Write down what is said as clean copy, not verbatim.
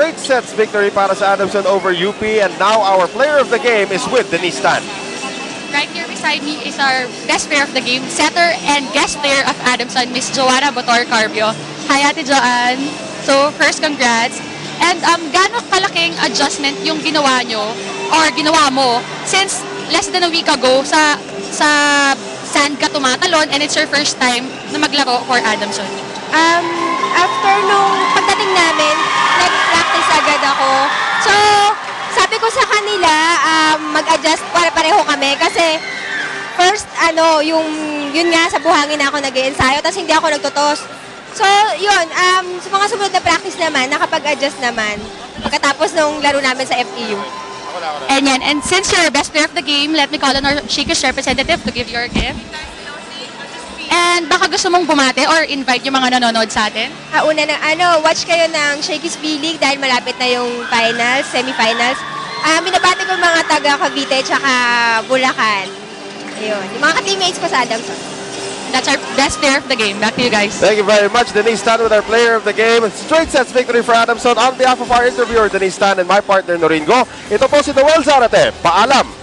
straight sets victory para sa Adamson over UP. And now our player of the game is with Denise Tan. Right here beside me is our best player of the game, setter and guest player of Adamson, Miss Joanna Botor Carbio. Hi, Ate Joanne. So, first, congrats. And gaano kalaking adjustment yung ginawa nyo or ginawa mo since less than a week ago sa sand ka tumatalon and it's your first time na maglaro for Adamson? After nung pagdating namin, nag-practice agad ako. So, sabi ko sa kanila, mag-adjust pareho kami kasi first, yun nga, sa buhangin ako nag-i-ensayo, tapos hindi ako nagtotos. So, yun, sa mga sumunod na practice naman, nakapag-adjust naman pagkatapos nung laro namin sa FEU. And since you're best player of the game, let me call on our Shakey's representative to give your gift. And baka gusto mong bumate or invite yung mga nanonood sa atin? Una na, watch kayo ng Shakey's B-League dahil malapit na yung finals, semifinals. Binabati ko mga taga Cavite tsaka Bulacan. Ayun, yung mga ka-teammates ko sa Adamson. That's our best player of the game. Back to you guys. Thank you very much, Denise Tan, with our player of the game. Straight sets victory for Adamson. On behalf of our interviewer, Denise Tan, and my partner, Norin Go, ito po si Noel Zarate. Paalam!